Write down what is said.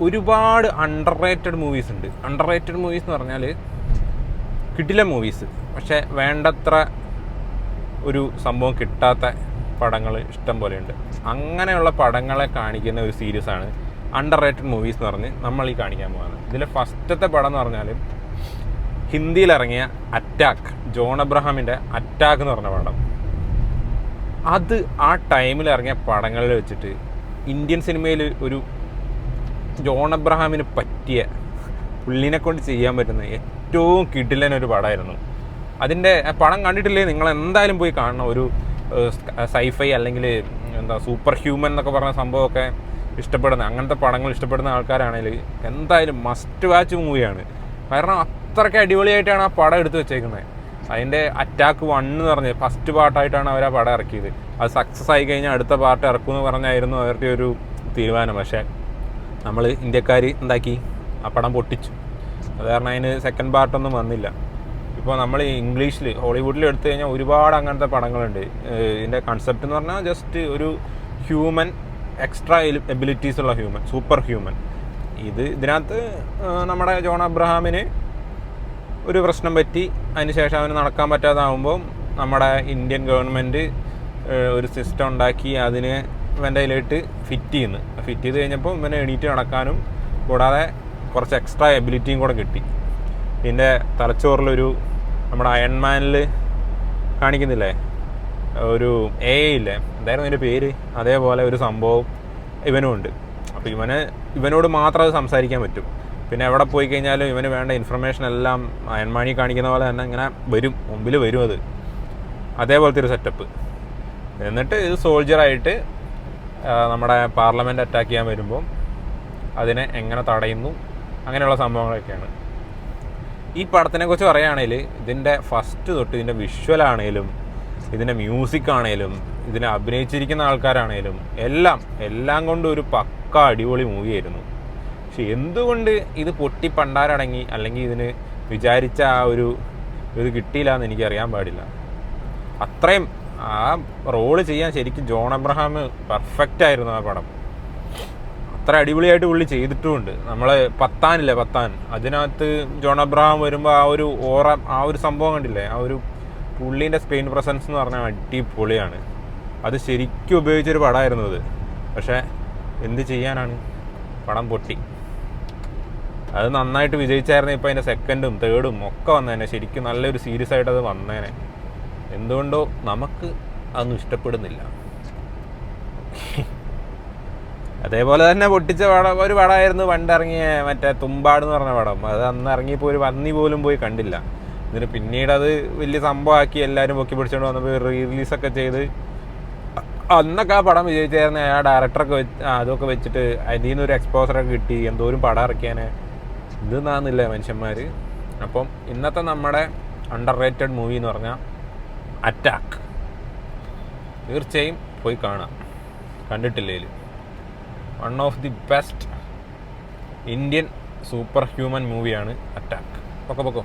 ഒരുപാട് under rated movies ഉണ്ട്. Under rated movies എന്ന് പറഞ്ഞാൽ കിടിലൻ മൂവീസ്, പക്ഷേ വേണ്ടത്ര ഒരു സംഭവം കിട്ടാത്ത പടങ്ങൾ ഇഷ്ടം പോലെയുണ്ട്. അങ്ങനെയുള്ള പടങ്ങളെ കാണിക്കുന്ന ഒരു സീരീസാണ് അണ്ടർ റേറ്റഡ് മൂവീസ് എന്ന് പറഞ്ഞ് നമ്മൾ ഈ കാണിക്കാൻ പോകുന്നത്. ഇതിലെ ഫസ്റ്റത്തെ പടം എന്ന് പറഞ്ഞാൽ ഹിന്ദിയിലിറങ്ങിയ അറ്റാക്ക്, ജോൺ അബ്രഹാമിൻ്റെ അറ്റാക്ക് എന്ന് പറഞ്ഞ പടം. അത് ആ ടൈമിൽ ഇറങ്ങിയ പടങ്ങളിൽ വെച്ചിട്ട് ഇന്ത്യൻ സിനിമയിൽ ഒരു ജോൺ അബ്രഹാമിന് പറ്റിയ, പുള്ളിനെ കൊണ്ട് ചെയ്യാൻ പറ്റുന്ന ഏറ്റവും കിടിലനൊരു പടമായിരുന്നു. അതിൻ്റെ പടം കണ്ടിട്ടില്ലേ നിങ്ങൾ എന്തായാലും പോയി കാണണം. ഒരു സൈഫൈ അല്ലെങ്കിൽ എന്താ സൂപ്പർ ഹ്യൂമൻ എന്നൊക്കെ പറഞ്ഞ സംഭവമൊക്കെ ഇഷ്ടപ്പെടുന്ന, അങ്ങനത്തെ പടങ്ങൾ ഇഷ്ടപ്പെടുന്ന ആൾക്കാരാണെങ്കിൽ എന്തായാലും മസ്റ്റ് വാച്ച് മൂവിയാണ്. കാരണം അത്രയ്ക്ക് അടിപൊളിയായിട്ടാണ് ആ പടം എടുത്ത് വെച്ചേക്കുന്നത്. അതിൻ്റെ അറ്റാക്ക് 1 എന്ന് പറഞ്ഞ് ഫസ്റ്റ് പാർട്ടായിട്ടാണ് അവർ ആ പടം ഇറക്കിയത്. അത് സക്സസ് ആയി കഴിഞ്ഞാൽ അടുത്ത പാർട്ട് ഇറക്കുമെന്ന് പറഞ്ഞായിരുന്നു അവരുടെ ഒരു തീരുമാനം. പക്ഷേ നമ്മൾ ഇന്ത്യക്കാർ എന്താക്കി, ആ പടം പൊട്ടിച്ചു. അത് കാരണം അതിന് സെക്കൻഡ് പാർട്ടൊന്നും വന്നില്ല. ഇപ്പോൾ നമ്മൾ ഇംഗ്ലീഷിൽ ഹോളിവുഡിൽ എടുത്തു കഴിഞ്ഞാൽ ഒരുപാട് അങ്ങനത്തെ പടങ്ങളുണ്ട്. ഇതിൻ്റെ കൺസെപ്റ്റ് എന്ന് പറഞ്ഞാൽ ജസ്റ്റ് ഒരു ഹ്യൂമൻ, എക്സ്ട്രാ എബിലിറ്റീസ് ഉള്ള ഹ്യൂമൻ, സൂപ്പർ ഹ്യൂമൻ. ഇതിനകത്ത് നമ്മുടെ ജോൺ അബ്രഹാമിന് ഒരു പ്രശ്നം പറ്റി, അതിനുശേഷം അവന് നടക്കാൻ പറ്റാതാകുമ്പോൾ നമ്മുടെ ഇന്ത്യൻ ഗവൺമെൻറ് ഒരു സിസ്റ്റം ഉണ്ടാക്കി അതിനെ ഇവൻ്റെ അതിലായിട്ട് ഫിറ്റ് ചെയ്ത് കഴിഞ്ഞപ്പോൾ ഇവനെ എണീറ്റ് നടക്കാനും കൂടാതെ കുറച്ച് എക്സ്ട്രാ എബിലിറ്റിയും കൂടെ കിട്ടി. ഇതിൻ്റെ തലച്ചോറിലൊരു നമ്മുടെ അയൺമാനിൽ കാണിക്കുന്നില്ലേ ഒരു AI ഇല്ലേ, എന്തായിരുന്നു അതിൻ്റെ പേര്, അതേപോലെ ഒരു സംഭവം ഇവനും ഉണ്ട്. അപ്പോൾ ഇവനോട് മാത്രം അത് സംസാരിക്കാൻ പറ്റും. പിന്നെ എവിടെ പോയി കഴിഞ്ഞാലും ഇവന് വേണ്ട ഇൻഫർമേഷൻ എല്ലാം അയൺമാനി കാണിക്കുന്ന പോലെ തന്നെ ഇങ്ങനെ മുമ്പിൽ വരും. അതേപോലത്തെ ഒരു സെറ്റപ്പ്. എന്നിട്ട് ഇത് സോൾജറായിട്ട് നമ്മുടെ പാർലമെൻറ്റ് അറ്റാക്ക് ചെയ്യാൻ വരുമ്പോൾ അതിനെ എങ്ങനെ തടയുന്നു, അങ്ങനെയുള്ള സംഭവങ്ങളൊക്കെയാണ്. ഈ പടത്തിനെക്കുറിച്ച് പറയുകയാണെങ്കിൽ ഇതിൻ്റെ ഫസ്റ്റ് തൊട്ട് ഇതിൻ്റെ വിഷ്വലാണേലും ഇതിൻ്റെ മ്യൂസിക് ആണേലും ഇതിനെ അഭിനയിച്ചിരിക്കുന്ന ആൾക്കാരാണേലും എല്ലാം കൊണ്ടും ഒരു പക്ക അടിപൊളി മൂവിയായിരുന്നു. പക്ഷെ എന്തുകൊണ്ട് ഇത് പൊട്ടി പണ്ടാരടങ്ങി, അല്ലെങ്കിൽ ഇതിന് വിചാരിച്ച ആ ഒരു ഇത് കിട്ടിയില്ല എന്ന് എനിക്കറിയാൻ പാടില്ല. അത്രയും ആ റോള് ചെയ്യാൻ ശരിക്കും ജോൺ അബ്രഹാം പെർഫെക്റ്റ് ആയിരുന്നു ആ പടം. അത്ര അടിപൊളിയായിട്ട് പുള്ളി ചെയ്തിട്ടുമുണ്ട്. നമ്മൾ പത്താൻ അതിനകത്ത് ജോൺ അബ്രഹാം വരുമ്പോൾ ആ ഒരു ഓറ, ആ ഒരു സംഭവം കണ്ടില്ലേ, ആ ഒരു പുള്ളീൻ്റെ സ്ക്രീൻ പ്രസൻസ് എന്ന് പറഞ്ഞാൽ അടിപൊളിയാണ്. അത് ശരിക്കും ഉപയോഗിച്ചൊരു പടമായിരുന്നു അത്. പക്ഷേ എന്ത് ചെയ്യാനാണ്, പടം പൊട്ടി. അത് നന്നായിട്ട് വിജയിച്ചായിരുന്നു. ഇപ്പോൾ അതിൻ്റെ സെക്കൻഡും തേർഡും ഒക്കെ വന്നേനെ. ശരിക്കും നല്ലൊരു സീരീസ് ആയിട്ട് അത് വന്നേനെ. എന്തുകൊണ്ടോ നമുക്ക് അതൊന്നും ഇഷ്ടപ്പെടുന്നില്ല. അതേപോലെ തന്നെ പൊട്ടിച്ച ഒരു പടമായിരുന്നു പണ്ടിറങ്ങിയ മറ്റേ തുമ്പാട് എന്ന് പറഞ്ഞ പടം. അത് അന്ന് ഇറങ്ങിയപ്പോൾ ഒരു പന്നി പോലും പോയി കണ്ടില്ല. ഇതിന് പിന്നീട് അത് വലിയ സംഭവമാക്കി എല്ലാവരും പൊക്കി പിടിച്ചുകൊണ്ട് വന്നപ്പോൾ റിലീസൊക്കെ ചെയ്ത് അന്നൊക്കെ ആ പടം വിജയിച്ചായിരുന്നു. ആ ഡയറക്ടറൊക്കെ അതൊക്കെ വെച്ചിട്ട് അതിൽ നിന്നൊരു എക്സ്പോസറൊക്കെ കിട്ടി. എന്തോരം പടം ഇറക്കിയാനെ ഇത് നാന്നില്ല മനുഷ്യന്മാർ. അപ്പം ഇന്നത്തെ നമ്മുടെ അണ്ടർ റേറ്റഡ് മൂവി എന്ന് പറഞ്ഞാൽ അറ്റാക്ക്. തീർച്ചയായും പോയി കാണാം, കണ്ടിട്ടില്ലേലും. One of the best Indian super human മൂവിയാണ് അറ്റാക്ക്. പൊക്കോ